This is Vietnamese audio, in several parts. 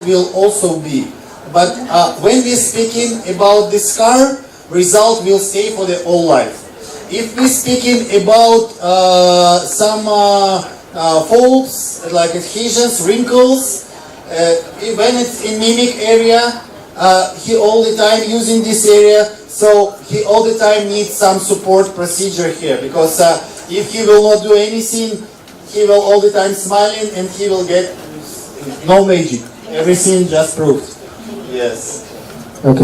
will also be. But when we're speaking about the scar, result will stay for the whole life. If we're speaking about some folds, like adhesions, wrinkles, when it's in mimic area, he all the time using this area, so he all the time needs some support procedure here, because if he will not do anything, he will all the time smiling and he will get no magic. Everything just proved. Yes. Ok.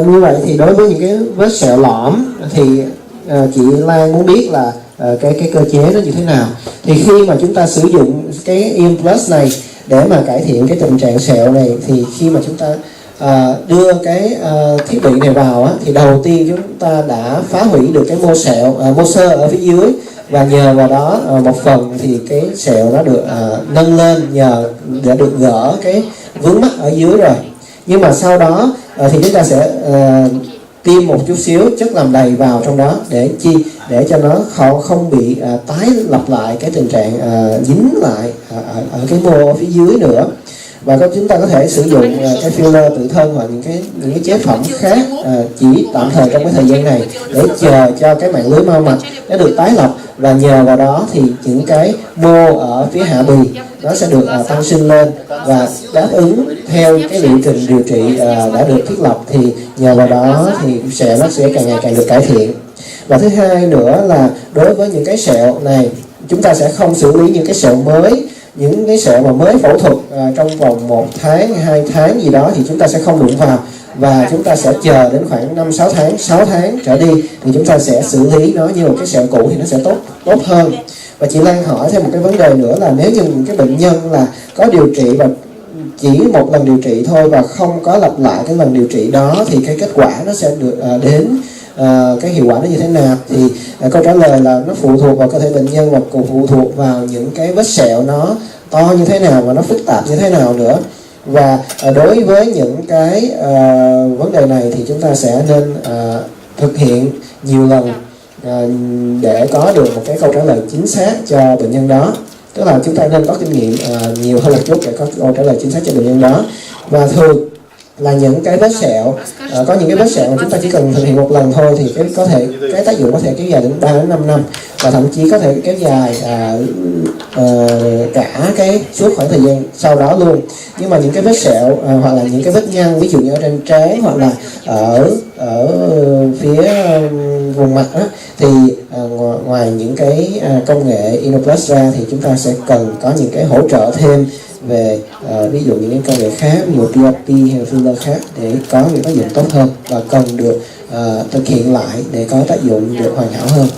Như vậy thì đối với những cái vết sẹo lõm thì chị Lan muốn biết là cái cơ chế nó như thế nào. Thì khi mà chúng ta sử dụng cái INNOPLUS này để mà cải thiện cái tình trạng sẹo này, thì khi mà chúng ta đưa cái thiết bị này vào á, thì đầu tiên chúng ta đã phá hủy được cái mô xơ ở phía dưới, và nhờ vào đó một phần thì cái sẹo nó được nâng lên nhờ để được gỡ cái vướng mắc ở dưới rồi. Nhưng mà sau đó thì chúng ta sẽ tiêm một chút xíu chất làm đầy vào trong đó để cho nó không bị tái lặp lại cái tình trạng dính lại ở cái mô ở phía dưới nữa. Và chúng ta có thể sử dụng cái filler tự thân hoặc những cái chế phẩm khác chỉ tạm thời trong cái thời gian này để chờ cho cái mạng lưới mao mạch nó được tái lập, và nhờ vào đó thì những cái mô ở phía hạ bì nó sẽ được tăng sinh lên và đáp ứng theo cái liệu trình điều trị đã được thiết lập, thì nhờ vào đó thì sẹo nó sẽ càng ngày càng được cải thiện. Và thứ hai nữa là đối với những cái sẹo này, chúng ta sẽ không xử lý những cái sẹo mới, những cái sẹo mà mới phẫu thuật trong vòng 1 tháng, 2 tháng gì đó thì chúng ta sẽ không đụng vào, và chúng ta sẽ chờ đến khoảng 5-6 tháng, 6 tháng trở đi thì chúng ta sẽ xử lý nó như một cái sẹo cũ thì nó sẽ tốt hơn. Và chị Lan hỏi thêm một cái vấn đề nữa là nếu như những cái bệnh nhân là có điều trị và chỉ một lần điều trị thôi và không có lặp lại cái lần điều trị đó thì cái kết quả nó sẽ được đến cái hiệu quả nó như thế nào, thì câu trả lời là nó phụ thuộc vào cơ thể bệnh nhân và cũng phụ thuộc vào những cái vết sẹo nó to như thế nào và nó phức tạp như thế nào nữa. Và đối với những cái vấn đề này thì chúng ta sẽ nên thực hiện nhiều lần để có được một cái câu trả lời chính xác cho bệnh nhân đó. Tức là chúng ta nên có kinh nghiệm nhiều hơn một chút để có câu trả lời chính xác cho bệnh nhân đó. Và thường là những cái vết sẹo, có những cái vết sẹo mà chúng ta chỉ cần thực hiện một lần thôi thì cái tác dụng có thể kéo dài đến 3 đến 5 năm, và thậm chí có thể kéo dài cả cái suốt khoảng thời gian sau đó luôn. Nhưng mà những cái vết sẹo hoặc là những cái vết nhăn, ví dụ như ở trên trán hoặc là ở phía vùng mặt đó, thì ngoài những cái công nghệ INNOPLUS ra thì chúng ta sẽ cần có những cái hỗ trợ thêm về ví dụ những cái công nghệ khác, ví dụ PRP hay là filler khác để có những tác dụng tốt hơn và cần được thực hiện lại để có tác dụng được hoàn hảo hơn.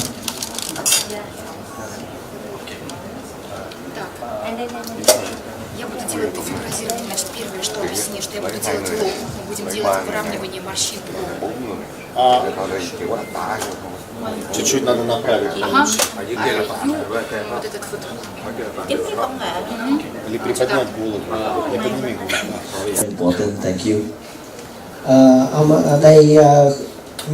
Чуть-чуть надо направить. Или приподнять голову. Я подниму голову. Thank you. Ông ở đây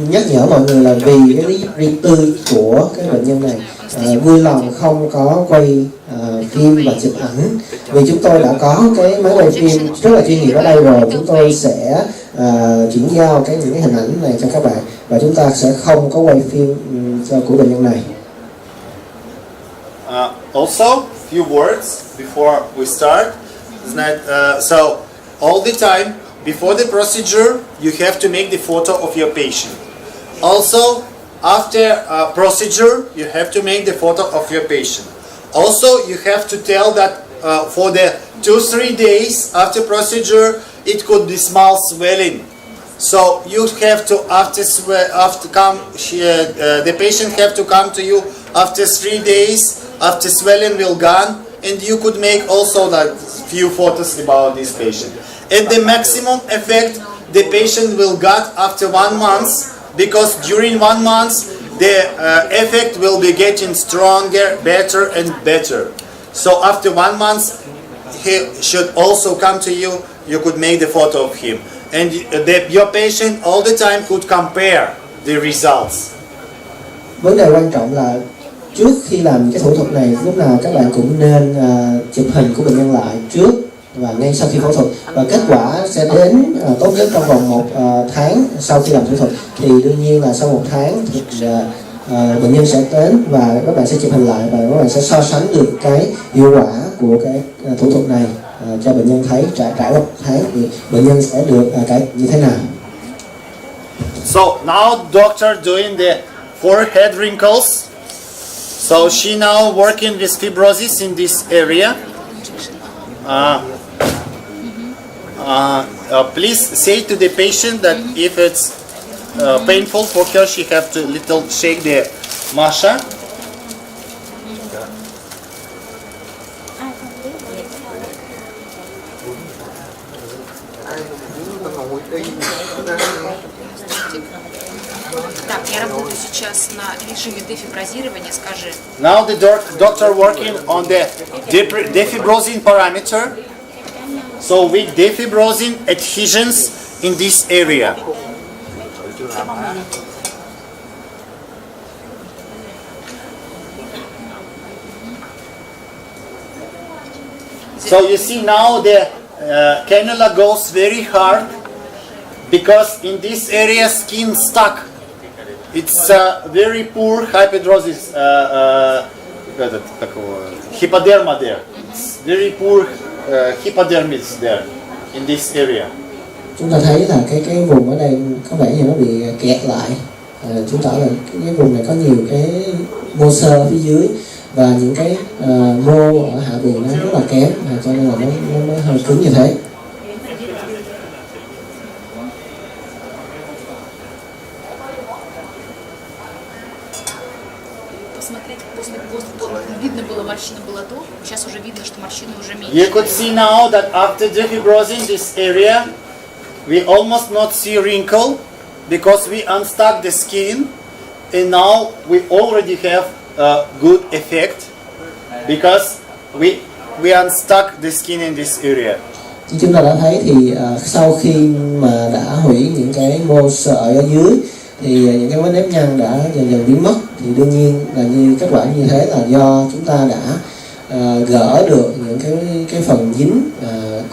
nhắc nhở mọi người là vì cái lý riêng tư của cái bệnh nhân này vui lòng không có quay phim và chụp ảnh, vì chúng tôi đã có cái máy quay phim rất là chuyên nghiệp ở đây rồi. Chúng tôi sẽ chuyển giao những cái hình ảnh này cho các bạn, và chúng ta sẽ không có quay phim của bệnh nhân này. Also, few words before we start. So all the time before the procedure, you have to make the photo of your patient. Also, after procedure, you have to make the photo of your patient. Also, you have to tell that for the 2-3 days after procedure, it could be small swelling. So you have to the patient have to come to you after 3 days. After swelling will gone, and you could make also like few photos about this patient. And the maximum effect the patient will get after 1 month, because during 1 month the effect will be getting stronger, better and better. So after 1 month he should also come to you. You could make the photo of him, and your patient all the time could compare the results. Vấn đề quan trọng là trước khi làm cái thủ thuật này, lúc nào các bạn cũng nên chụp hình của bệnh nhân lại trước và ngay sau khi phẫu thuật, và kết quả sẽ đến tốt nhất trong vòng 1 tháng sau khi làm thủ thuật. Thì đương nhiên là sau 1 tháng thì bệnh nhân sẽ đến và các bạn sẽ chụp hình lại và các bạn sẽ so sánh được cái hiệu quả của cái thủ thuật này cho bệnh nhân thấy trải qua 1 tháng thì bệnh nhân sẽ được cải như thế nào. So now doctor doing the forehead wrinkles. So she now working with fibrosis in this area. Please say to the patient that if it's painful for her, she have to little shake the masha. Так, я работаю сейчас на режиме дефиброзирования, скажи. Now the doctor working on the defibrozin parameter. So with defibrozin adhesions in this area. So you see now the cannula goes very hard because in this area skin stuck. It's very poor hyperdrosis, hypoderma there. It's very poor hypodermis there in this area. Chúng ta thấy là cái vùng ở đây có vẻ như nó bị kẹt lại. Chứng tỏ là cái vùng này có nhiều cái mô xơ phía dưới và những cái mô ở hạ buồng nó rất là kém, cho nên là nó hơi cứng như thế. You could see now that after defibrozin this area, we almost not see wrinkle because we unstuck the skin, and now we already have a good effect because we unstuck the skin in this area. Chúng ta đã thấy thì sau khi mà đã hủy những cái mô sợi ở dưới thì những cái vết nếp nhăn đã dần dần biến mất, thì đương nhiên là như kết quả như thế là do chúng ta đã gỡ được những cái phần dính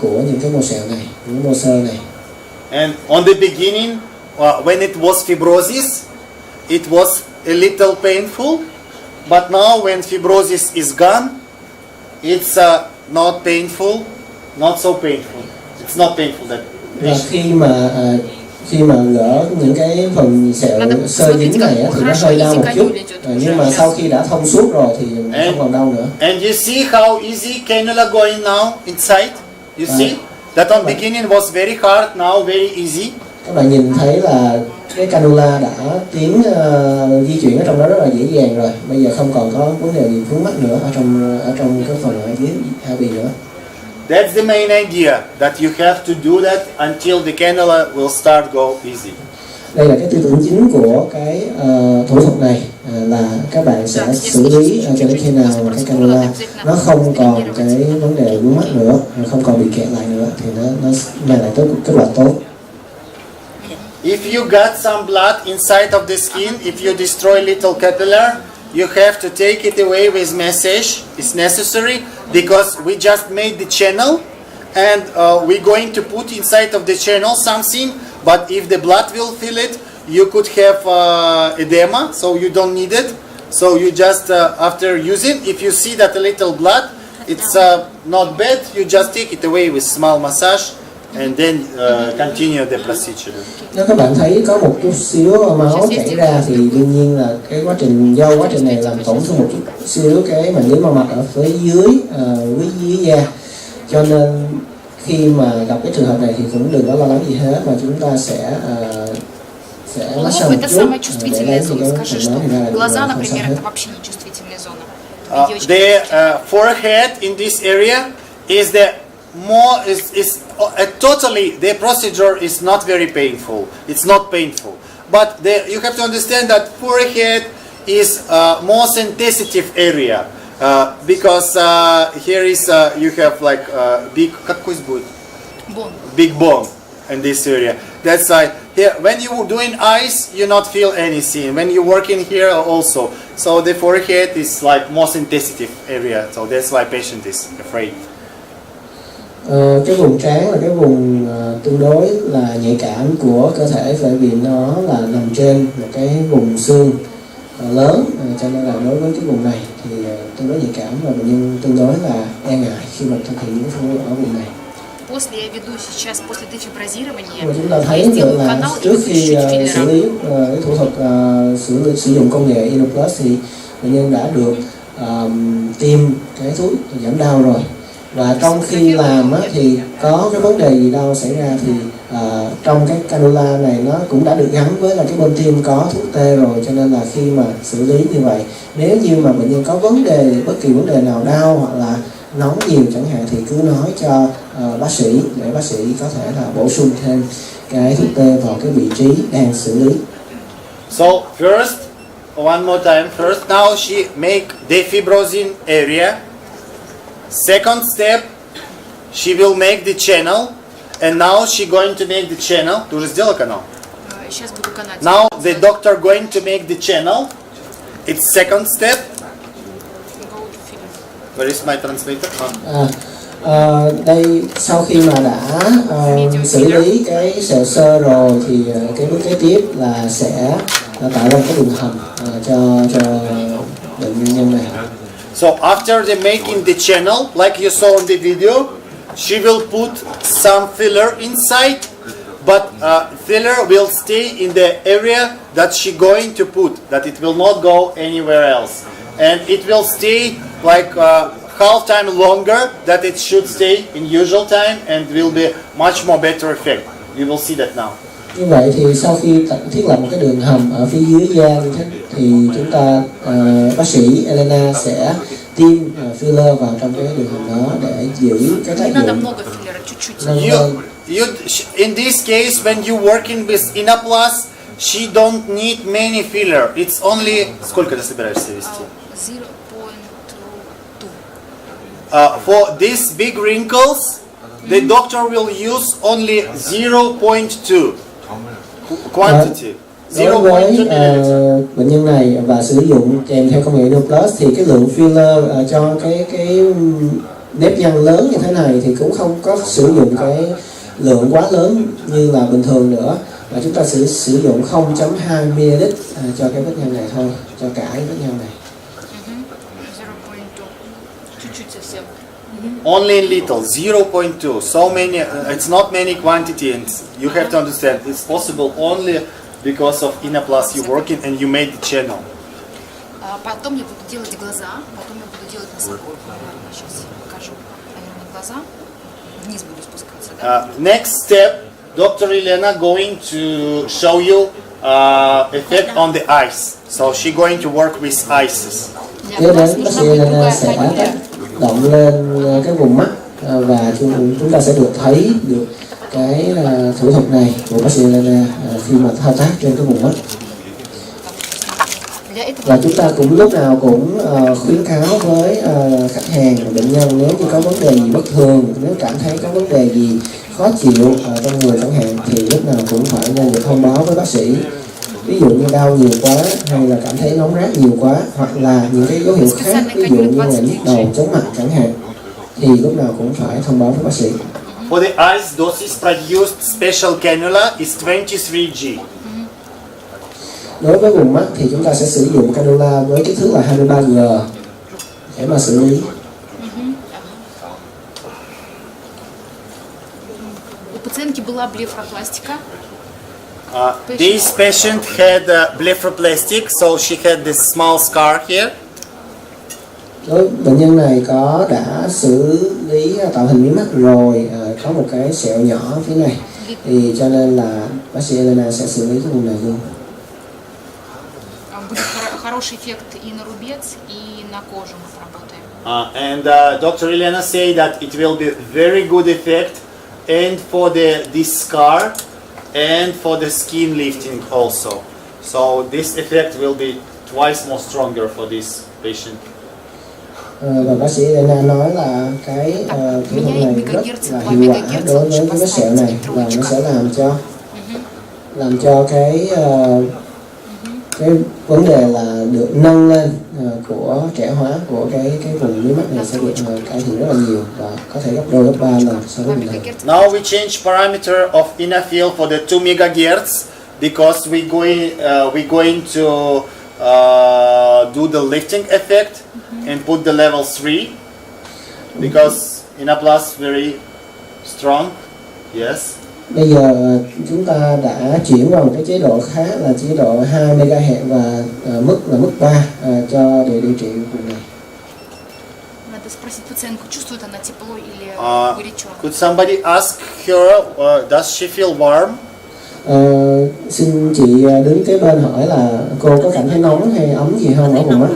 của những cái mô sẹo này, những mô xơ này. And on the beginning, when it was fibrosis, it was a little painful, but now when fibrosis is gone, it's not painful, not so painful. It's not painful that. Và khi mà gỡ những cái phần sẹo xơ dính này thì nó hơi đau một chút, nhưng mà sau khi đã thông suốt rồi thì không còn đau nữa. And you see how easy cannula going now inside? You see that on beginning was very hard, now very easy. Các bạn nhìn thấy là cái cannula đã tiến di chuyển ở trong đó rất là dễ dàng rồi. Bây giờ không còn có vấn đề gì vướng mắc nữa ở trong cái phần ở dưới hạ bì nữa. That's the main idea, that you have to do that until the cannula will start go easy. Đây là cái tư tưởng chính của cái thủ thuật này, là các bạn sẽ xử lý cho đến khi nào cái cannula nó không còn cái vấn đề vướng mắc nữa, không còn bị kẹt lại nữa thì nó mang lại kết quả tốt. If you got some blood inside of the skin, if you destroy little capillary, you have to take it away with massage. It's necessary because we just made the channel and we're going to put inside of the channel something, but if the blood will fill it, you could have edema, so you don't need it. So you just, after using, if you see that a little blood, it's not bad, you just take it away with small massage and then continue the procedure. Nếu các bạn thấy có một chút xíu máu chảy ra thì đương nhiên là cái quá trình này làm tổn thương một chút xíu cái màng lưới mau mạch ở phía dưới da, cho nên khi mà gặp cái trường hợp này thì cũng đừng có lo lắng gì hết, và chúng ta sẽ massage một chút để lấy những cái phần máu này ra là không sao hết. The forehead in this area is the totally, the procedure is not very painful. It's not painful, but you have to understand that forehead is a more sensitive area because here is you have like big big bone in this area. That's why here when you doing eyes, you not feel anything. When you work in here also, so the forehead is like more sensitive area. So that's why patient is afraid. Cái vùng trán là cái vùng tương đối là nhạy cảm của cơ thể, bởi vì nó là nằm trên một cái vùng xương lớn, cho nên là đối với cái vùng này thì tương đối nhạy cảm và bệnh nhân tương đối là e ngại khi mà thực hiện những phẫu thuật ở vùng này. После я веду сейчас после дефиброзирования. Và chúng ta thấy được là trước khi xử lý cái thủ thuật sử dụng công nghệ INNOPLUS thì bệnh nhân đã được tiêm cái thuốc giảm đau rồi. Và trong khi làm thì có cái vấn đề gì đâu xảy ra thì trong cái cannula này nó cũng đã được gắn với là cái bên tiêm có thuốc tê rồi, cho nên là khi mà xử lý như vậy, nếu như mà bệnh nhân có vấn đề, bất kỳ vấn đề nào đau hoặc là nóng nhiều chẳng hạn thì cứ nói cho bác sĩ để bác sĩ có thể là bổ sung thêm cái thuốc tê vào cái vị trí đang xử lý. So first, one more time. First, now she make defibrozin area. Second step, she will make the channel, and now she going to make the channel. Ты уже сделала канал? Сейчас буду канать. Now the doctor going to make the channel. It's second step. Where is my translator? Đây sau khi mà đã xử lý cái sẹo xơ rồi thì cái bước kế tiếp là sẽ tạo ra cái đường hầm cho bệnh nhân này. So after they making the channel, like you saw in the video, she will put some filler inside, but filler will stay in the area that she going to put, that it will not go anywhere else, and it will stay like half time longer that it should stay in usual time, and will be much more better effect. You will see that now. Như vậy thì sau khi thiết lập một cái đường hầm ở phía dưới da như thế thì chúng ta bác sĩ Elena sẽ tiêm filler vào trong cái đường hầm đó để giữ cái tác dụng. In this case, when you working with INNOPLUS, she don't need many filler. It's only сколько ты собираешься вести? 0.2. For these big wrinkles, the doctor will use only 0.2 quantity. Đối với bệnh nhân này và sử dụng kèm theo công nghệ INNOPLUS thì cái lượng filler cho cái nếp nhăn lớn như thế này thì cũng không có sử dụng cái lượng quá lớn như là bình thường nữa, và chúng ta sẽ sử dụng 0.2 ml cho cái vết nhăn này thôi, cho cả cái vết nhăn này. 0.2. Чуть-чуть совсем. Only little, 0.2. So many, it's not many quantity, and you have to understand it's possible only because of INNOPLUS you working and you made the channel. Потом я буду делать глаза, потом я буду делать носогор. Сейчас покажу, наверное, глаза. Вниз буду спускаться. Да? Next step, Dr. Elena going to show you effect on the eyes. So she going to work with eyes. Tiếp đến bác sĩ Elena sẽ tác động lên cái vùng mắt và chúng ta sẽ được thấy được cái thủ thuật này của bác sĩ Elena khi mà thao tác trên cái vùng mắt. Và chúng ta cũng lúc nào cũng khuyến cáo với khách hàng và bệnh nhân, nếu như có vấn đề gì bất thường, nếu cảm thấy có vấn đề gì khó chịu trong người chẳng hạn thì lúc nào cũng phải nên được thông báo với bác sĩ. Ví dụ như đau nhiều quá hay là cảm thấy nóng rát nhiều quá, hoặc là những cái dấu hiệu khác, ví dụ như là nhức đầu, chóng mặt chẳng hạn, thì lúc nào cũng phải thông báo với bác sĩ. For the eyes, dosage produced special cannula is 23G. Đối với vùng mắt thì chúng ta sẽ sử dụng cannula với kích thước là 23G để mà xử lý. У пациентки была блефаропластика. This patient had blepharoplastic, so she had this small scar here. Bệnh nhân này đã xử lý tạo hình miếng mắt rồi, có một cái sẹo nhỏ phía này, thì cho nên là bác sĩ Elena sẽ xử lý cái vùng này luôn. Будет хороший эффект и на рубец, и на кожу мы поработаем. And Dr. Elena say that it will be very good effect, and for this scar, and for the skin lifting also. So this effect will be twice more stronger for this patient. Và bác sĩ Elena nói là cái thủ thuật này rất là hiệu quả đối với cái vết sẹo này, và nó sẽ làm cho cái vấn đề là được nâng lên của trẻ hóa của cái vùng mí mắt này sẽ được cải thiện rất là nhiều và có thể gấp đôi gấp 3 lần so với bình thường. Now we change parameter of inner field for the 2 megahertz because we going to do the lifting effect and put the level 3 because INNOPLUS very strong. Yes. Bây giờ chúng ta đã chuyển qua một cái chế độ khác là chế độ 2 MHz và mức là mức 3 cho để điều trị vùng này. Надо спросить пациентку, чувствует она тепло или горячо. Could somebody ask her, does she feel warm? Xin chị đứng kế bên hỏi là cô có cảm thấy nóng hay ấm gì không ở vùng mắt?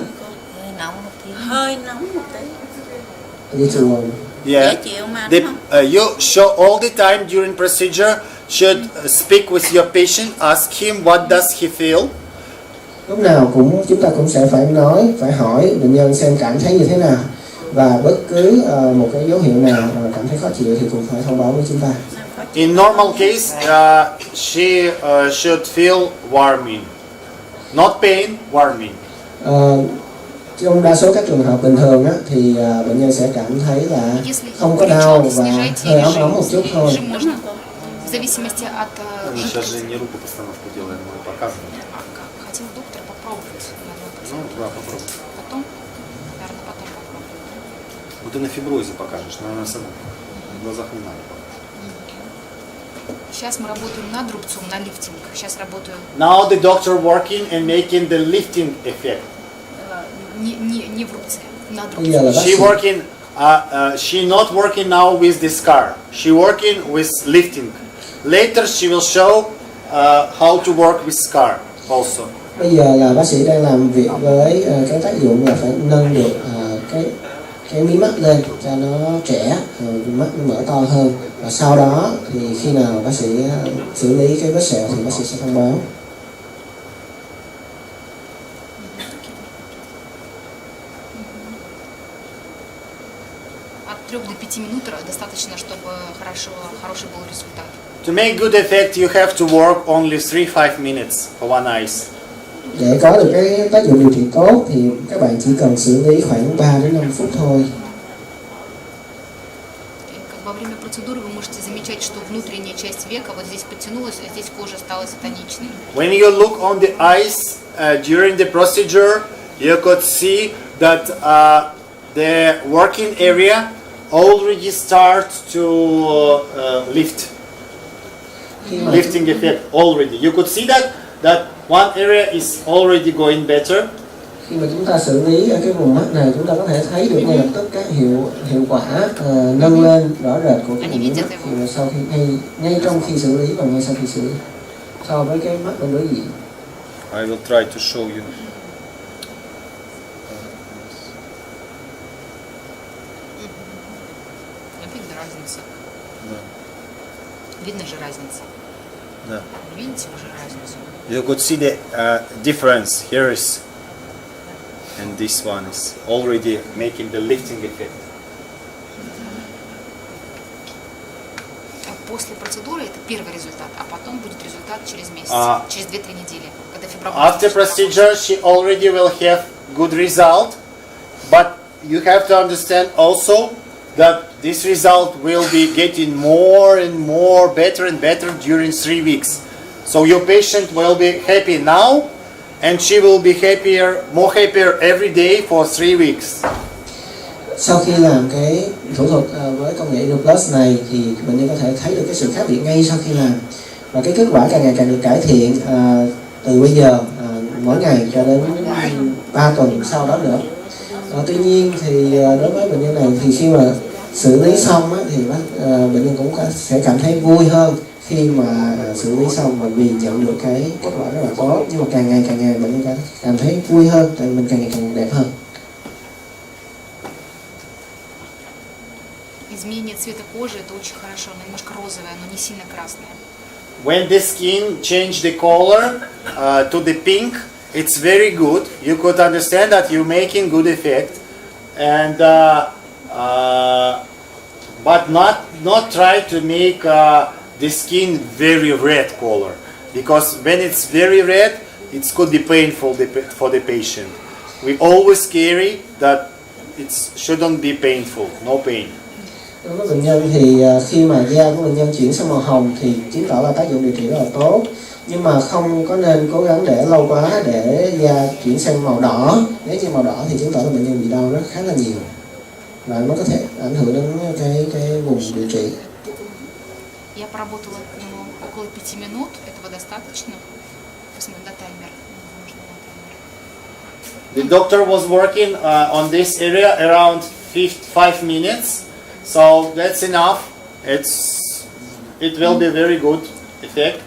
Hơi nóng một tí. Dễ chịu không? Yeah. You show all the time during procedure should speak with your patient, ask him what does he feel. Lúc nào chúng ta cũng sẽ phải phải hỏi bệnh nhân xem cảm thấy như thế nào và bất cứ một cái dấu hiệu nào cảm thấy khó chịu thì cũng phải thông báo với chúng ta. In normal case, she should feel warming, not pain, warming. Trong đa số các trường hợp bình thường thì bệnh nhân sẽ cảm thấy là không có đau và hơi ấm ấm một chút thôi. В зависимости от... Сейчас же не руку постановку делаем, мы показываем. Хотел доктор попробовать. Ну, да, попробуй. Потом, наверное, потом попробуем. Ну ты на фиброзе покажешь, на самом глазах не надо. Сейчас мы работаем над рубцом, на лифтинг. Сейчас работаю... Now the doctor working and making the lifting effect. Не в рубце, над Bây giờ là рубцом. bác sĩ, She working, she not working now with the scar. She working with lifting. Later she will show how to work with scar also. bây giờ là bác sĩ đang làm việc với cái tác dụng là phải nâng được cái mí mắt lên cho nó trẻ, mắt nó mở to hơn và sau đó thì khi nào bác sĩ xử lý cái vết sẹo thì bác sĩ sẽ thông báo. От 3 до 5 минут достаточно, чтобы хороший был результат. To make good effect, you have to work only 3-5 minutes for one eyes. Để có được cái tác dụng điều trị tốt thì các bạn chỉ cần xử lý khoảng 3 đến 5 phút thôi. Во время процедуры вы можете замечать, что внутренняя часть века вот здесь подтянулась, а здесь кожа стала тоничной. When you look on the eyes during the procedure, you could see that the working area already start to lift. Lifting effect already. You could see that one area is already going better. Khi mà chúng ta xử lý ở cái vùng mắt này, chúng ta có thể thấy được ngay lập tức các hiệu quả nâng lên rõ rệt của cái vùng mắt khi mà sau khi ngay trong khi xử lý và ngay sau khi xử lý so với cái mắt bên đối diện. I will try to show you. Видно разницу. Да. Видно же разницу. Да. Видите уже разницу? You could see the difference. Here is, and this one is already making the lifting effect. После процедуры это первый результат, а потом будет результат через месяц, через 2-3 недели, когда фибробласт. After procedure, she already will have good result, but you have to understand also that this result will be getting more and more better and better during 3 weeks. So your patient will be happy now, and she will be more happier every day for 3 weeks. Sau khi làm cái thủ thuật với công nghệ INNOPLUS này thì bệnh nhân có thể thấy được cái sự khác biệt ngay sau khi làm và cái kết quả càng ngày càng được cải thiện từ bây giờ mỗi ngày cho đến 3 tuần sau đó nữa. Tuy nhiên thì đối với bệnh nhân này thì khi mà xử lý xong thì bệnh nhân cũng sẽ cảm thấy vui hơn khi mà xử lý xong và vì nhận được cái kết quả rất là tốt, nhưng mà càng ngày bệnh nhân cảm thấy vui hơn tại vì mình càng ngày càng đẹp hơn. Изменение цвета кожи это очень хорошо, оно немножко розовое, но не сильно красное. When the skin change the color to the pink, it's very good. You could understand that you're making good effect, and but not try to make the skin very red color, because when it's very red, it could be painful for the patient. we always carry that it shouldn't be painful, no pain. Đối với bệnh nhân thì khi mà da của bệnh nhân chuyển sang màu hồng thì chứng tỏ là tác dụng điều trị rất là tốt, nhưng mà không có nên cố gắng để lâu quá để da chuyển sang màu đỏ. Nếu như màu đỏ thì chứng tỏ là bệnh nhân bị đau rất khá là nhiều và nó có thể ảnh hưởng đến cái vùng điều trị. Я поработала около 5 минут, этого достаточно. Посмотрим на таймер. The doctor was working on this area around 5 minutes, so that's enough. It will be very good effect.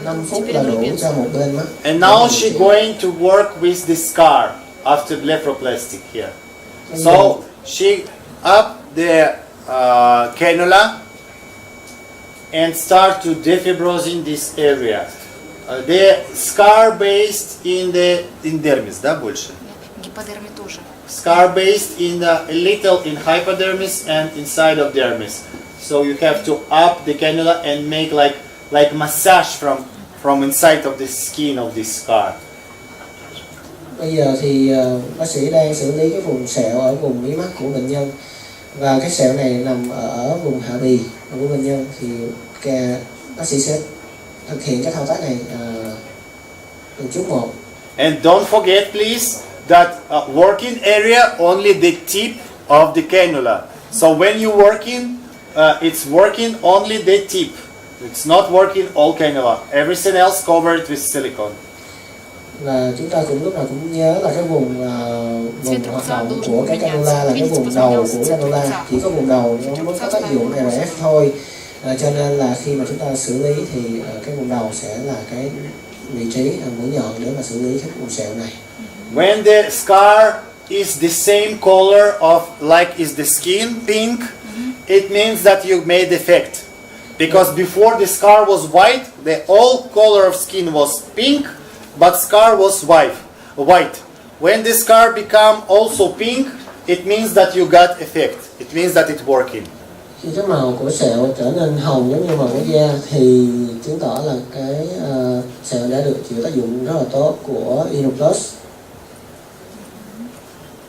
5 phút là đủ cho một bên mắt. And now she's going to work with the scar after blepharoplasty here. So she up the cannula and start to defibrosing this area. The scar based in the dermis, да, больше? Гиподерме тоже. Scar based in a little in hypodermis and inside of dermis. So you have to up the cannula and make like massage from inside of the skin of this scar. Bây giờ thì bác sĩ đang xử lý cái vùng sẹo ở vùng mí mắt của bệnh nhân, và cái sẹo này nằm ở vùng hạ bì của bệnh nhân, thì bác sĩ sẽ thực hiện cái thao tác này từng chút một. And don't forget please that working area only the tip of the cannula. So when you working, it's working only the tip. It's not working all cannula. Everything else covered with silicone. Và chúng ta cũng lúc nào cũng nhớ là cái vùng hoạt động của cái cannula là cái vùng đầu của cannula, chỉ có vùng đầu nó mới có tác dụng RF thôi. Cho nên là khi mà chúng ta xử lý thì cái vùng đầu sẽ là cái vị trí mũi nhọn để mà xử lý cái vùng sẹo này. When the scar is the same color of like is the skin, pink, it means that you made effect. Because before the scar was white, the whole color of skin was pink, but scar was white. When the scar become also pink, it means that you got effect. It means that it's working. Khi cái màu của sẹo trở nên hồng giống như màu của da thì chứng tỏ là cái sẹo đã được chịu tác dụng rất là tốt của INNOPLUS.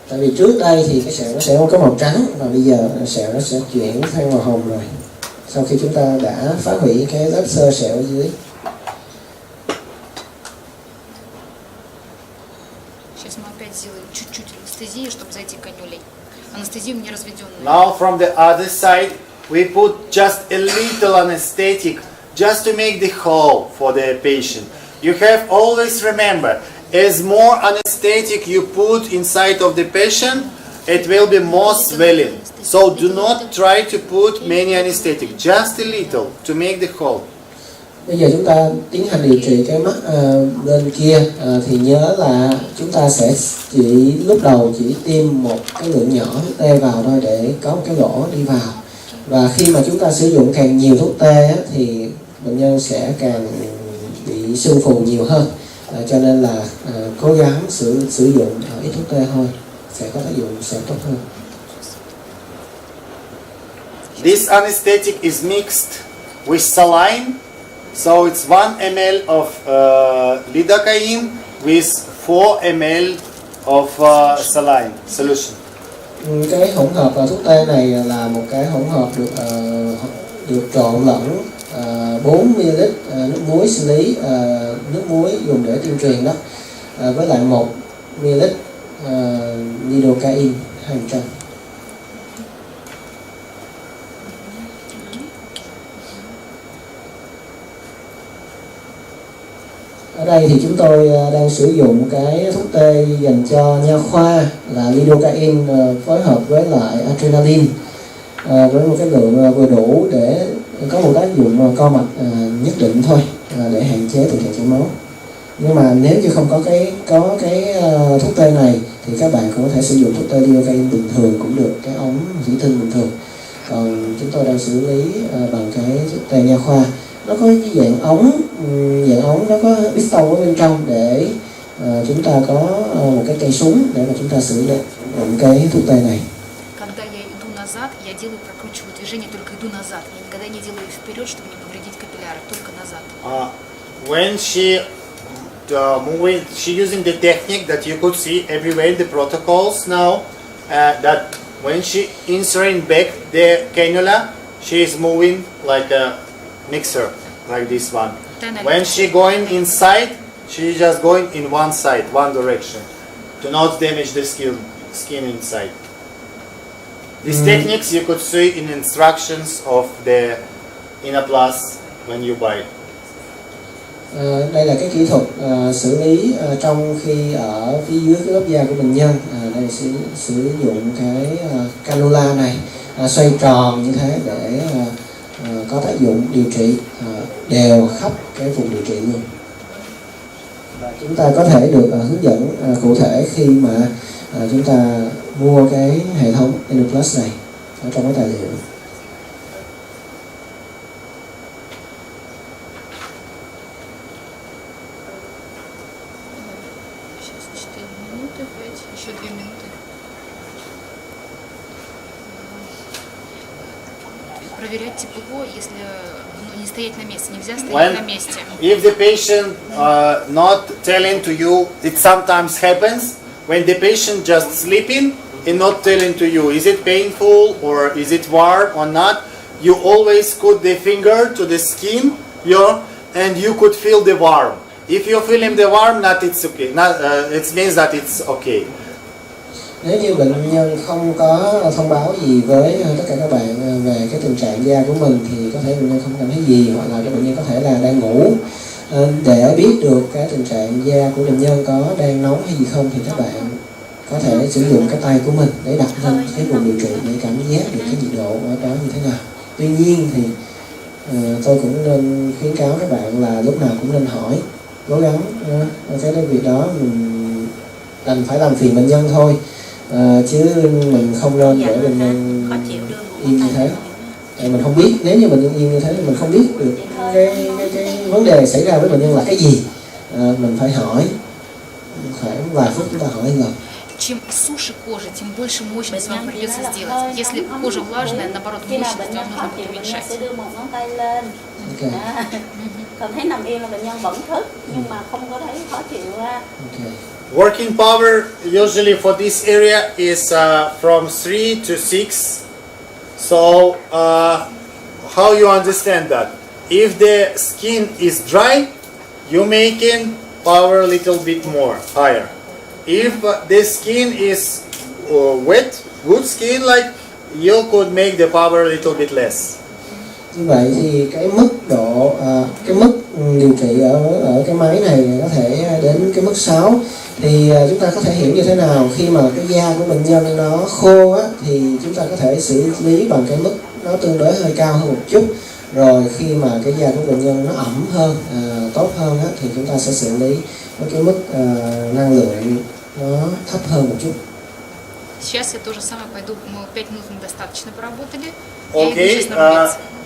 Tại vì trước đây thì cái sẹo nó sẽ có màu trắng, và bây giờ sẹo nó sẽ chuyển sang màu hồng rồi, sau khi chúng ta đã phá hủy cái lớp xơ sẹo ở dưới. Сейчас мы опять сделаем чуть-чуть анестезии, чтобы зайти канюлей. Анестезию не разведенную. Now from the other side, we put just a little anesthetic just to make the hole for the patient. You have always remember, as more anesthetic you put inside of the patient, it will be more swelling. So do not try to put many anesthetic, just a little to make the hole. Bây giờ chúng ta tiến hành điều trị cái mắt bên kia, thì nhớ là chúng ta sẽ lúc đầu chỉ tiêm một cái lượng nhỏ thuốc tê vào thôi để có một cái lỗ đi vào. Và khi mà chúng ta sử dụng càng nhiều thuốc tê thì bệnh nhân sẽ càng bị sưng phù nhiều hơn. Cho nên là cố gắng sử dụng ít thuốc tê thôi, sẽ có tác dụng sẽ tốt hơn. This anesthetic is mixed with saline. So it's 1 ml of lidocaine with 4 ml of saline solution. Cái hỗn hợp thuốc tê này là một cái hỗn hợp được trộn lẫn 4 ml nước muối sinh lý, nước muối dùng để tiêm truyền đó, với lại 1 ml lidocaine 200. Ở đây thì chúng tôi đang sử dụng cái thuốc tê dành cho nha khoa là lidocaine phối hợp với lại adrenaline với một cái lượng vừa đủ để có một tác dụng co mạch nhất định thôi, để hạn chế tình trạng chảy máu. Nhưng mà nếu như không có cái thuốc tê này thì các bạn cũng có thể sử dụng thuốc tê lidocaine bình thường cũng được, cái ống thủy tinh bình thường. Còn chúng tôi đang xử lý bằng cái thuốc tê nha khoa. Nó có cái dạng ống nó có piston ở bên trong để chúng ta có một cái cây súng để mà chúng ta sử dụng cái thuốc tê này. Когда я иду назад, я делаю прокручиваю движение, только иду назад. Я никогда не делаю вперед, чтобы не повредить капилляры, только назад. When she moving. She using the technique that you could see everywhere in the protocols now. That when she inserting back the cannula, she is moving like a mixer, like this one. When she going inside, she is just going in one side, one direction, to not damage the skin inside. These techniques you could see in instructions of the INNOPLUS when you buy. Đây là cái kỹ thuật xử lý trong khi ở phía dưới cái lớp da của bệnh nhân. Đây sử dụng cái cannula này xoay tròn như thế để có tác dụng điều trị đều khắp cái vùng điều trị luôn. Và chúng ta có thể được hướng dẫn cụ thể khi mà chúng ta mua cái hệ thống INNOPLUS này ở trong cái tài liệu. Проверять тепло, если не стоять на месте, нельзя стоять на месте. If the patient not telling to you, it sometimes happens when the patient just sleeping and not telling to you, is it painful or is it warm or not? You always put the finger to the skin, and you could feel the warm. If you're feeling the warm, it's okay. It means that it's okay. Nếu như bệnh nhân không có thông báo gì với tất cả các bạn về cái tình trạng da của mình thì có thể bệnh nhân không cảm thấy gì, hoặc là cái bệnh nhân có thể là đang ngủ. Để biết được cái tình trạng da của bệnh nhân có đang nóng hay gì không thì các bạn có thể sử dụng cái tay của mình để đặt lên cái vùng điều trị để cảm giác được cái nhiệt độ ở đó như thế nào. Tuy nhiên thì tôi cũng nên khuyến cáo các bạn là lúc nào cũng nên hỏi, cố gắng cái việc đó mình đành phải làm phiền bệnh nhân thôi. Chứ mình không nên để bệnh nhân im như thế. Mình không biết, nếu như bệnh nhân im như thế mình không biết được cái vấn đề xảy ra với bệnh nhân là cái gì. Mình phải hỏi, khoảng vài phút chúng ta hỏi lần. Чем суше кожа, тем больше мощности вам придется сделать. Если кожа влажная, наоборот, мощность вам нужно будет уменьшать. Okay. Còn thấy nằm yên là bệnh nhân vẫn thức nhưng mà không có thấy khó chịu ra. Okay. Working power usually for this area is from 3 to 6. So how you understand that? If the skin is dry, you making power a little bit more, higher. If the skin is wet, good skin, like you could make the power a little bit less. Như vậy thì cái mức độ, cái mức điều trị ở cái máy này có thể đến cái mức 6. Thì chúng ta có thể hiểu như thế nào khi mà cái da của bệnh nhân nó khô á, thì chúng ta có thể xử lý bằng cái mức nó tương đối hơi cao hơn một chút. Rồi khi mà cái da của bệnh nhân nó ẩm hơn, tốt hơn á, thì chúng ta sẽ xử lý với cái mức năng lượng nó thấp hơn một chút. Сейчас я тоже самое пойду, мы 5 минут недостаточно поработали. Okay,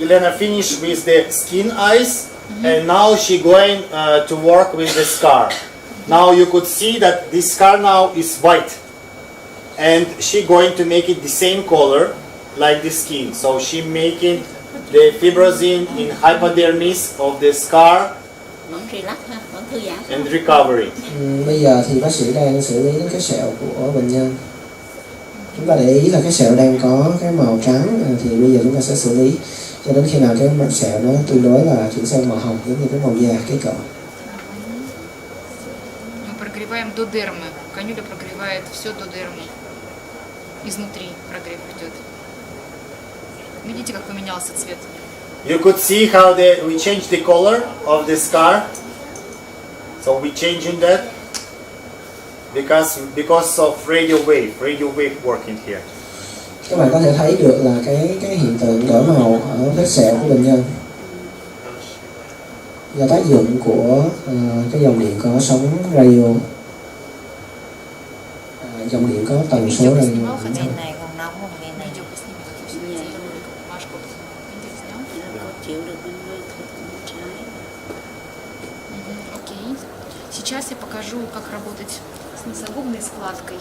Elena finished with the skin eyes, and now she going to work with the scar. Now you could see that this scar now is white, and she going to make it the same color like the skin. So she making the fibrosing in hypodermis of the scar and recovery. Bây giờ thì bác sĩ đang xử lý đến cái sẹo của bệnh nhân. Chúng ta để ý là cái sẹo đang có cái màu trắng, thì bây giờ chúng ta sẽ xử lý cho đến khi nào cái mặt sẹo nó tương đối là chuyển sang màu hồng, giống như cái màu da cái cọ. Мы прогреваем до дермы. Канюля прогревает все до дермы. Изнутри прогрев идет. Видите, как поменялся цвет? You could see how we changed the color of the scar. So we changing that because of radio wave working here. Các bạn có thể thấy được là cái hiện tượng đổi màu ở vết sẹo của bệnh nhân do tác dụng của cái dòng điện có sóng radio, dòng điện có tần số radio. Này còn nóng không? Ngày này chịu được bên trái. Окей. Сейчас я покажу, как работать с носогубной складкой.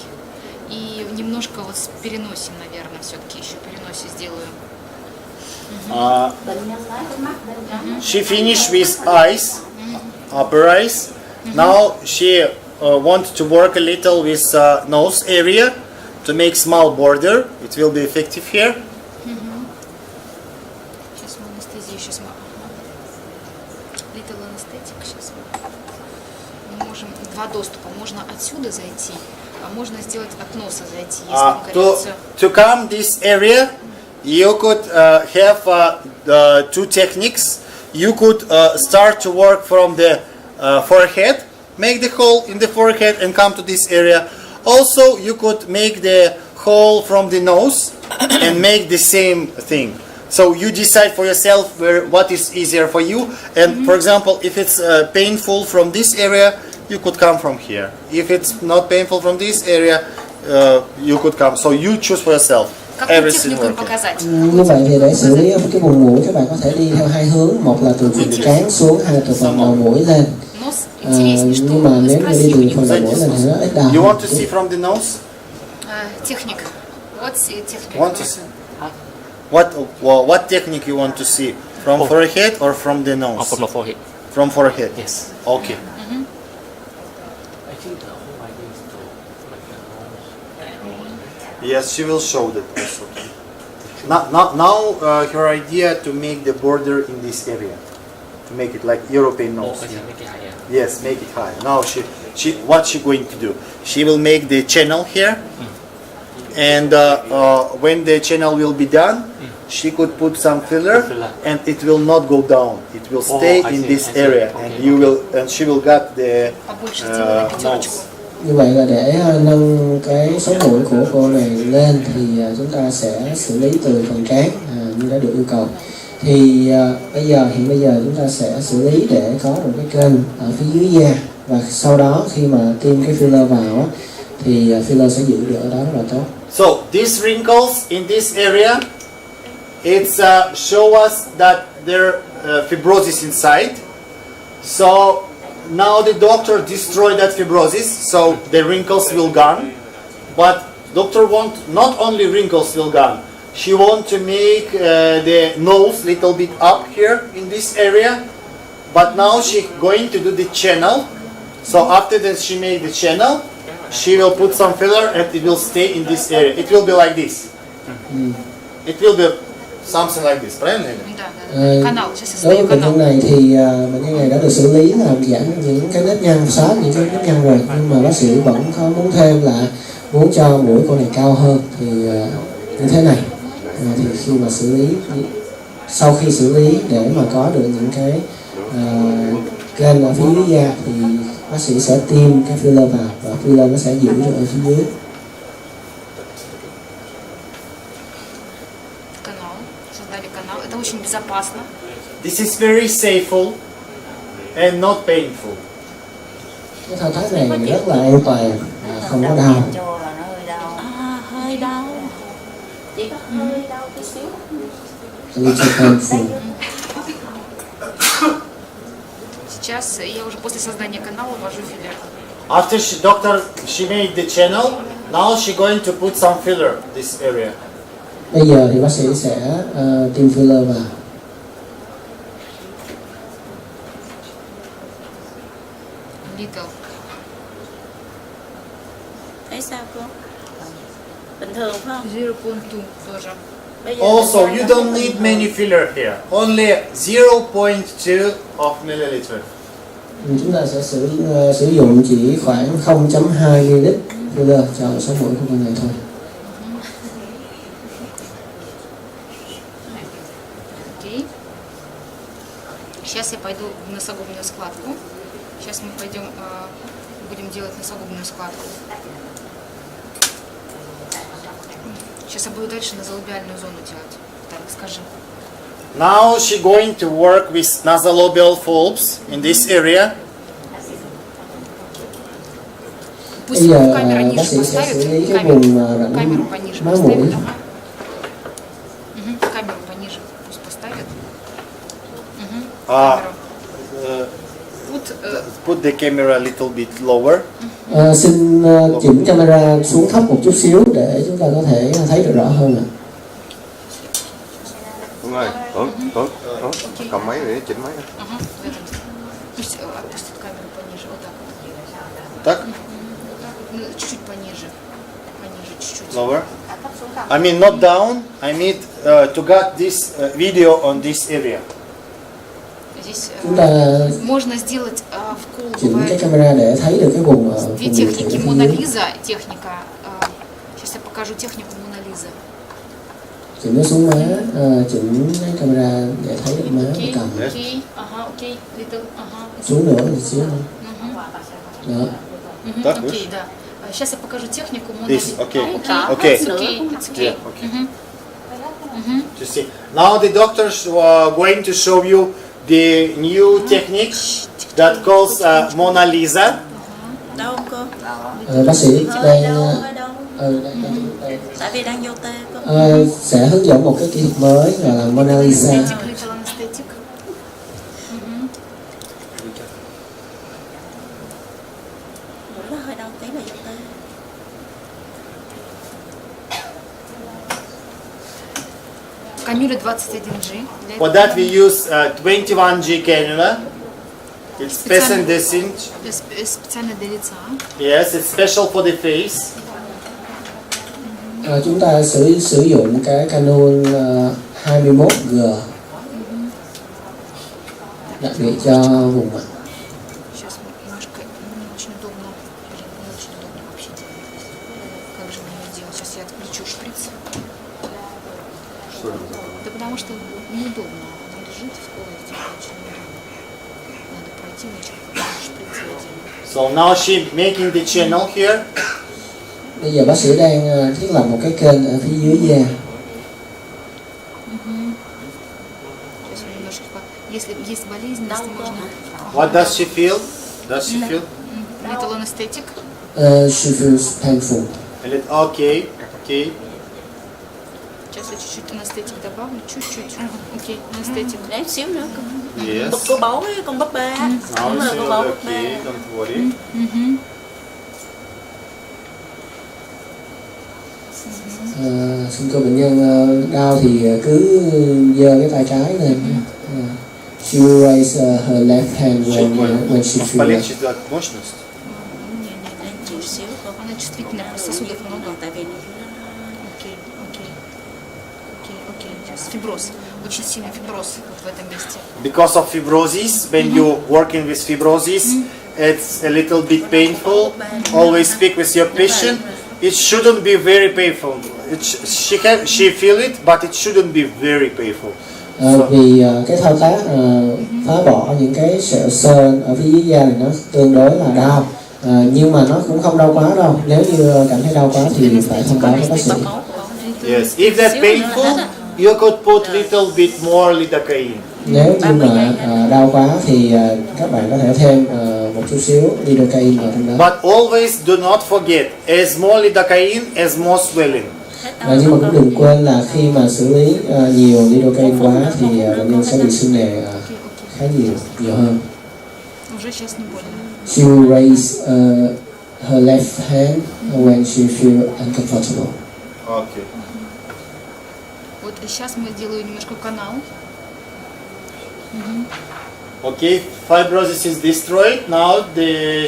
И немножко вот с переносим, наверное, все-таки еще переносе сделаю. She finished with eyes, upper eyes. Now she wants to work a little with nose area to make small border. It will be effective here. Сейчас мы анестезию, сейчас мы... Little anesthetic, сейчас мы можем два доступа. Можно отсюда зайти, а можно сделать от носа зайти, если коррекцию. To come this area, you could have two techniques. You could start to work from the forehead, make the hole in the forehead and come to this area. Also, you could make the hole from the nose and make the same thing. So you decide for yourself what is easier for you. And for example, if it's painful from this area, you could come from here. If it's not painful from this area, you could come. So you choose for yourself. Какую технику им показать? Như vậy thì để xử lý cái vùng mũi các bạn có thể đi theo hai hướng, một là từ phần trán xuống, hai là từ phần đầu mũi lên. Nhưng mà nếu như đi từ phần đầu mũi lên thì nó ít đau. You want to see from the nose? Техник. What's technique? Want to see? What technique you want to see? From forehead or from the nose? From the forehead. From forehead. Yes. Okay. I think the whole idea is to make the nose. Yes, she will show that also. Now her idea to make the border in this area, to make it like European nose. Okay, make it higher. Yes, make it high. Now what she going to do? She will make the channel here, and when the channel will be done, she could put some filler, and it will not go down. It will stay in this area, and she will get the nose. Như vậy là để nâng cái sống mũi của cô này lên thì chúng ta sẽ xử lý từ phần trán như đã được yêu cầu. Thì hiện bây giờ chúng ta sẽ xử lý để có một cái kênh ở phía dưới da, và sau đó khi mà tiêm cái filler vào thì filler sẽ giữ được ở đó rất là tốt. So these wrinkles in this area, it's show us that there fibrosis inside. So now the doctor destroyed that fibrosis, so the wrinkles will gone. But doctor want not only wrinkles will gone. She want to make the nose little bit up here in this area. But now she going to do the channel. So after that she made the channel, she will put some filler and it will stay in this area. It will be like this. It will be something like this, правильно? Канал. Сейчас я Đối với создаю bệnh канал. nhân này thì bệnh nhân này đã được xử lý làm giảm những cái nếp nhăn, xóa những cái nếp nhăn rồi, nhưng mà bác sĩ vẫn có muốn thêm là muốn cho mũi cô này cao hơn thì như thế này. Thì khi mà xử lý, sau khi xử lý để mà có được những cái kênh ở phía dưới da thì bác sĩ sẽ tiêm cái filler vào và filler nó sẽ giữ được ở phía dưới. Канал. Создали канал. Это очень безопасно. This is very safe and not painful. Cái thao tác này rất là an toàn, không có đau. Hơi đau. Chỉ có hơi đau tí xíu. Сейчас я уже после создания канала ввожу филлер. After she made the channel, now she going to put some filler this area. Bây giờ thì bác sĩ sẽ tiêm filler vào. Little. Thấy sao cô? Bình thường phải không? 0.2 тоже. Bây giờ Also, mình you cho don't nó- need many filler here. Only 0.2 of milliliter. Chúng ta sẽ sử dụng chỉ khoảng 0.2 ml filler cho sống mũi của con này thôi. Окей. Сейчас я пойду в носогубную складку. Сейчас мы пойдем, будем делать носогубную складку. Сейчас я буду дальше назолобиальную зону делать. Так, скажи. Now she going to work with nasolabial folds in this area. Пусть Bây giờ камера bác ниже sĩ sẽ поставит. xử lý cái vùng Камеру rãnh пониже má поставит. mũi. Ага. Камеру пониже пусть поставит. Uh, Камеру. Put the camera a little bit lower. Xin chỉnh camera xuống thấp một chút xíu để chúng ta có thể thấy được rõ hơn ạ. Đúng rồi, cầm máy để chỉnh máy. Ага, в этом. Пусть чуть-чуть опустит камеру пониже, вот так вот. Так? Ну, чуть-чуть пониже. Пониже, чуть-чуть. Lower. I mean not down. I mean to get this video on this area. Здесь Chúng ta можно сделать chỉnh cái вколывая. camera để thấy được cái vùng Две vùng điều техники. chỉnh phía Мона dưới. Лиза техника. Сейчас я покажу технику Мона Лиза. Chỉnh nó xuống má, chỉnh cái camera để thấy được má Окей, cầm. окей, ага, окей, little, ага. Xuống nữa một xíu nữa. Đó. Так, Окей, выше? да. Сейчас я покажу технику Мона This, Лиза. okay. Окей, Okay. it's okay, it's okay. Yeah, okay. You see. Now the doctors are going to show you the new technique that calls Mona Lisa. Đâu cô? Bác sĩ đang Đâu? đang Tại vì đang vô tê cô. sẽ hướng dẫn một cái kỹ thuật mới gọi là Mona Lisa. Anesthetic, little anesthetic. Mũi nó hơi đau tí là vô tê. Канюля 21G. For that we use 21G cannula. It's special dosage. Специально для лица. Yes, it's special for the face. Chúng ta sử dụng cái canul 21G đặc biệt cho vùng mặt. Сейчас немножко не очень удобно. Не очень удобно вообще делать. Как же мне ее делать? Сейчас я отключу шприц. Да потому что неудобно. Она лежит в комнате, очень неудобно. Надо пройти, мне шприц ее делать. So now she making the channel here. Bây giờ bác sĩ đang thiết lập một cái kênh ở phía dưới da. Сейчас мы немножко, если есть болезнь, если можно. What does she feel? Does she feel? Little anesthetic. She feels painful. Okay, okay. Сейчас я чуть-чуть анестетик добавлю, чуть-чуть. Окей, анестетик. Để xíu nữa cô. Yes. Cô bấu cái con búp bê. Now Đúng rồi, she cô will bấu be búp bê. okay. Don't worry. Xin cô bệnh nhân đau thì cứ giơ cái tay trái lên. She will raise her left hand when she feels Болит it. чуть мощность. Để chịu xíu cô. Она чувствительная, сосудов много. Còn tại vì Окей, окей. Окей, окей. Сейчас фиброз. Очень сильный фиброз вот в этом месте. Because of fibrosis, when you working with fibrosis, it's a little bit painful. Always speak with your patient. It shouldn't be very painful. She feel it, but it shouldn't be very painful. Vì cái thao tác phá bỏ những cái sẹo sơn ở phía dưới da này nó tương đối là đau, nhưng mà nó cũng không đau quá đâu. Nếu như cảm thấy đau quá thì phải thông báo với bác sĩ. Yes, if that's painful, you could put little bit more lidocaine. Nếu như mà đau quá thì các bạn có thể thêm một chút xíu lidocaine vào trong đó. But always do not forget, as more lidocaine, as more swelling. Nhưng mà cũng đừng quên là khi mà xử lý nhiều lidocaine quá thì bệnh nhân sẽ bị sưng nề khá nhiều hơn. Уже сейчас не больно. She will raise her left hand when she feel uncomfortable. Okay. Вот сейчас мы делаю немножко канал. Okay, fibrosis is destroyed. Now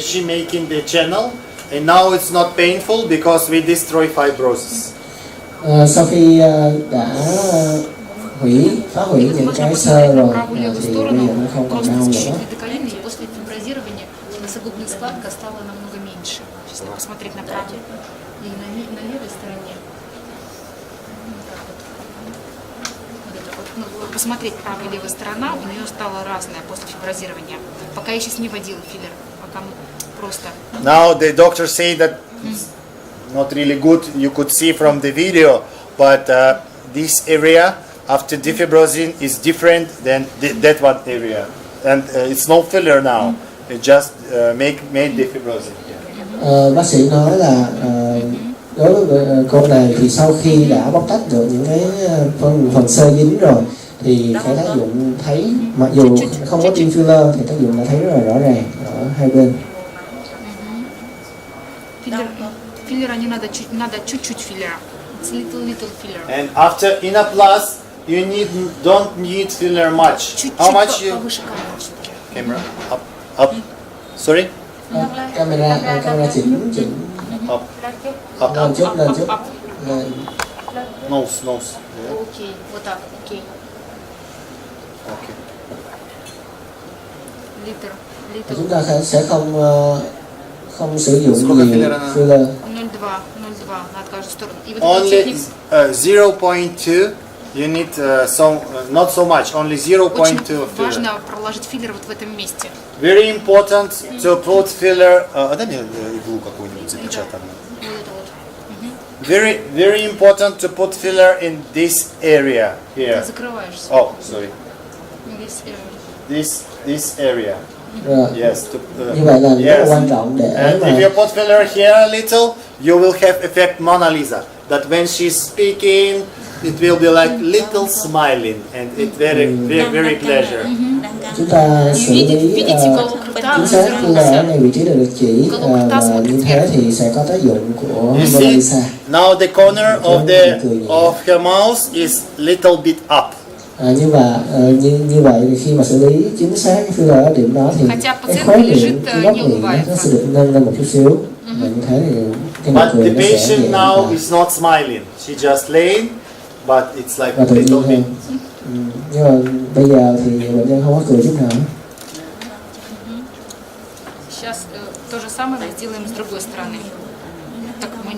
she making the channel, and now it's not painful because we destroy fibrosis. Sau khi đã phá hủy những cái xơ rồi thì bây giờ nó không còn đau nữa. Лидокаин, и после фиброзирования носогубная складка стала намного меньше. Сейчас надо посмотреть на правой и на левой стороне. Вот так вот. Вот это вот. Ну, посмотреть правая и левая сторона, у нее стала разная после фиброзирования. Пока я сейчас не водила филлер, пока просто. Now the doctor say that it's not really good. You could see from the video, but this area after defibrozin is different than that one area, and it's no filler now. It just made defibrozin. Bác sĩ nói là đối với cô này thì sau khi đã bóc tách được những cái phần xơ dính rồi thì cái tác dụng thấy, mặc dù không có tiêm filler thì tác dụng đã thấy rất là rõ ràng ở hai bên. Филлера не надо, надо чуть-чуть филлера. It's little filler. And after INNOPLUS, you don't need filler much. Чуть-чуть How much you повыше камеру все-таки. camera up? Up. Sorry. Camera chỉnh Up. Up. lên chút lên. Nose. Yeah. Окей, вот так, окей. Okay. Литр. Chúng ta sẽ không sử dụng Сколько nhiều филлера надо?0,2 filler. на каждую сторону. И вот эта Only техника 0.2. You need not so much. Only 0.2 очень filler. важно проложить филлер вот в этом месте. Very important to put filler. Дай мне иглу какую-нибудь запечатанную. Вот это вот. Very important to put filler in this area here. Ты закрываешься. Oh, sorry. Здесь, This area. Rồi. Yes. Như vậy là rất là Yes. quan trọng để And mà if you put filler here a little, you will have effect Mona Lisa. That when she's speaking, it will be like little smiling, and it's very pleasure. chúng ta xử lý видите, уголок рта chính xác filler ở ngay vị trí được chỉ và như thế thì sẽ có tác dụng của You Mona see, Lisa. now the corner of her mouth is little bit up. Như vậy thì khi mà xử lý chính xác cái filler ở điểm đó thì cái khóe miệng, cái góc miệng nó sẽ được nâng lên một chút xíu. Và như thế thì cái nụ But cười the nó sẽ patient nhẹ now nhàng. is not smiling. She just laying, but it's like Và tự little nhiên bit. hơn. Nhưng mà bây giờ thì bệnh nhân không có cười chút nào. Сейчас то же самое мы сделаем с другой стороны. Так, мы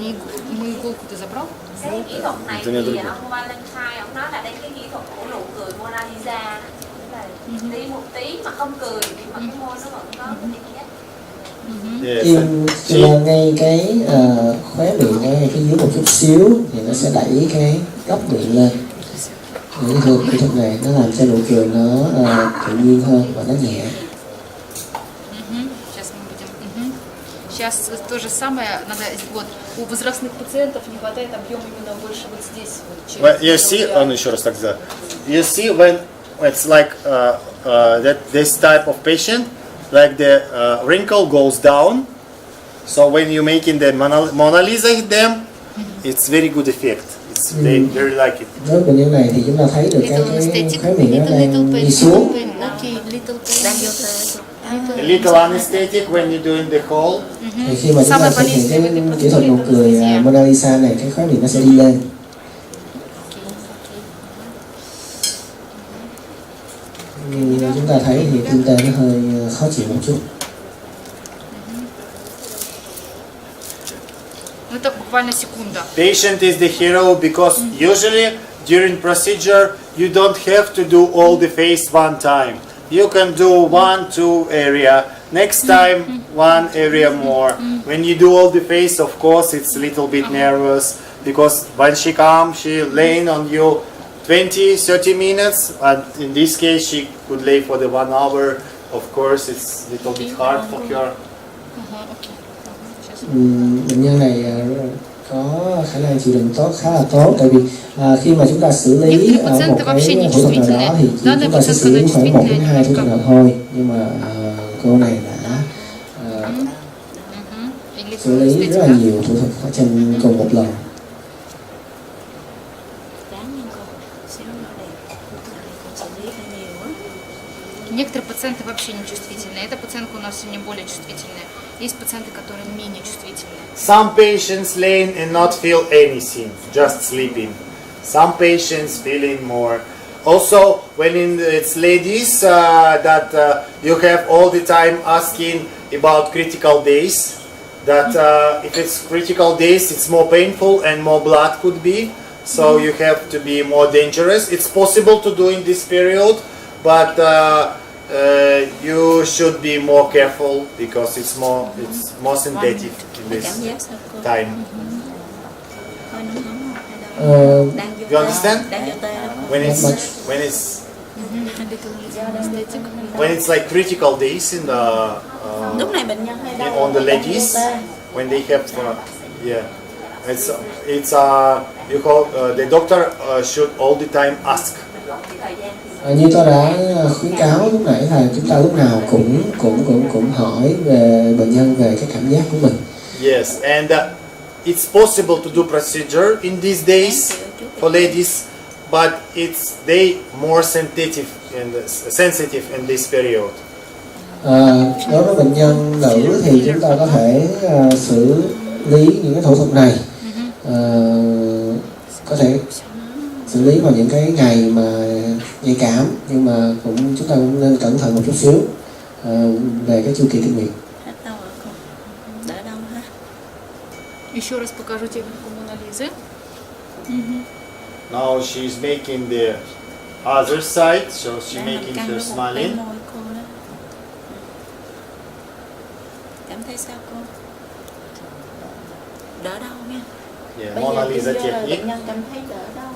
иголку ты забрал? Cái kỹ thuật này Tôi nghe thì được. ông Valentine ông nói là đây cái kỹ thuật của nụ cười Mona Lisa. Tí một tí mà không cười nhưng mà cái môi nó vẫn có cái đẹp nhất. Yes. Im cho ngay cái khóe miệng ngay cái dưới một chút xíu thì nó sẽ đẩy cái góc miệng lên. Những kỹ thuật này nó làm cho nụ cười nó tự nhiên hơn và nó nhẹ. Сейчас мы будем. Сейчас то же самое надо. Вот у возрастных пациентов не хватает объема именно больше вот здесь. Вот, Well, you see, еще раз так сделаю. You see when it's like that this type of patient, like the wrinkle goes down. So when you making the Mona Lisa hit them, it's very good effect. It's they very like it. Với bệnh nhân này thì chúng ta thấy được cái khóe miệng nó đang đi xuống. Окей, little Đang vô thế. A little anesthetic when you're doing the whole. Thì khi mà chúng ta thực hiện cái kỹ thuật nụ cười Mona Lisa này, cái khóe miệng nó sẽ đi lên. Như chúng ta thấy thì tim tê nó hơi khó chịu một chút. Это буквально секунда. Patient is the hero because usually during procedure you don't have to do all the face one time. You can do 1-2 area. Next time one area more. When you do all the face, of course it's a little bit nervous because when she comes, she laying on you 20-30 minutes, and in this case she could lay for the 1 hour. Of course it's a little bit hard for her. Окей. Bệnh nhân này có khả năng chịu đựng khá là tốt, tại vì khi mà chúng ta xử lý ở một cái thủ thuật nào đó thì chúng ta sẽ xử lý khoảng 1 đến 2 thủ thuật nào thôi, nhưng mà cô này đã xử lý rất là nhiều thủ thuật ở trên cùng một lần. Некоторые пациенты вообще не чувствительные. Эта пациентка у нас сегодня более чувствительная. Есть пациенты, которые менее чувствительные. Some patients laying and not feel anything, just sleeping. Some patients feeling more. Also, when it's ladies that you have all the time asking about critical days, that if it's critical days, it's more painful and more blood could be. So you have to be more dangerous. It's possible to do in this period, but you should be more careful because it's more synthetic in this time. You understand? When it's like critical days in the Lúc này bệnh nhân hay đau on the ladies when they have you call the doctor should all the time ask. Như tôi đã khuyến cáo lúc nãy là chúng ta lúc nào cũng hỏi về bệnh nhân về cái cảm giác của mình. Yes, and it's possible to do procedure in these days for ladies, but they more sensitive in this period. Đối với bệnh nhân nữ thì chúng ta có thể xử lý những cái phẫu thuật này, có thể xử lý vào những cái ngày mà nhạy cảm, nhưng mà chúng ta cũng nên cẩn thận một chút xíu về cái chu kỳ kinh nguyệt. Hết đau rồi con, đỡ đau ha. Еще раз покажу технику Моны Лизы. Now she's making the other side, so she's making her smiling. Môi cô đó. Cảm thấy sao cô? Đỡ đau nha. Yeah, Mona Lisa technique. Bệnh nhân cảm thấy đỡ đau.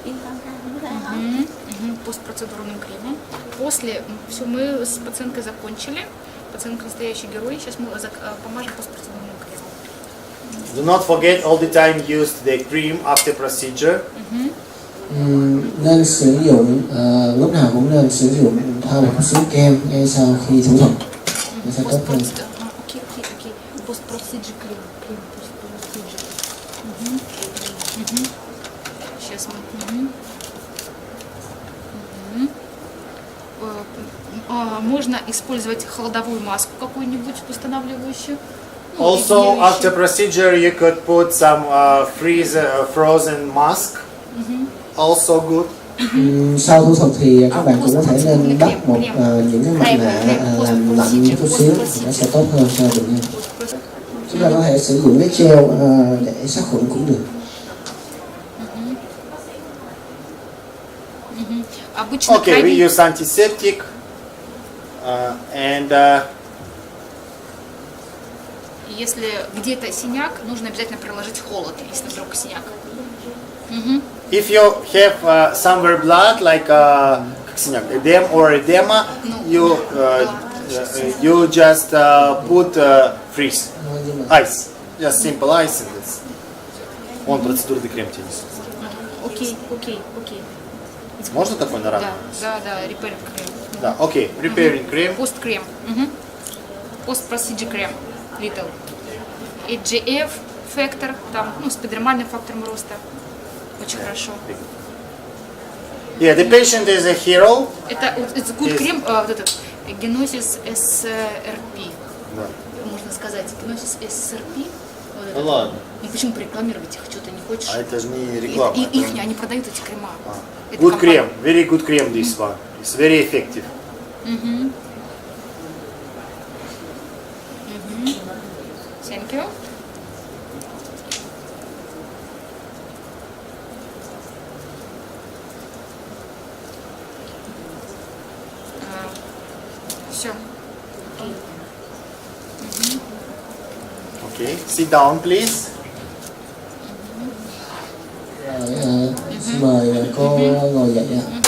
Yên tâm ha, không có đau. Постпроцедурным кремом. После, все, мы с пациенткой закончили. Пациентка настоящий герой. Сейчас мы помажем постпроцедурным кремом. Do not forget all the time use the cream after procedure. Nên sử dụng lúc nào cũng nên sử dụng thoa một xíu kem ngay sau khi thủ thuật nó sẽ tốt hơn. Окей. Постпроцедур крем. Сейчас мы. Можно использовать холодовую маску какую-нибудь восстанавливающую. Also, after procedure, you could put some frozen mask. Also good. Sau thủ thuật thì các bạn cũng có thể nên đắp những cái mặt nạ làm lạnh một chút xíu thì nó sẽ tốt hơn cho bệnh nhân. Chúng ta có thể sử dụng cái gel để sát khuẩn cũng được. Okay, we use antiseptic and. Если где-то синяк, нужно обязательно приложить холод, если вдруг синяк. If you have somewhere blood, like edema, you just put freeze, ice, just simple ice, and it's он процедурный крем тебе несет. Окей. Можно такой на рану? Да, repairing крем. Да, окей, repairing крем. Пост-крем. Post-procedure крем. Little. EGF фактор, там, с эпидермальным фактором роста. Очень хорошо. Yeah, the patient is a hero. Это good крем, вот этот генозис SRP. Да. Можно сказать, генозис SRP. Вот Ну ладно. Почему порекламировать их? Что ты не хочешь? А это же не реклама. Они продают эти крема. Good крем, very good крем this one. It's very effective. Thank you. Все. Okay, sit down please. Rồi, xin mời cô ngồi dậy ạ.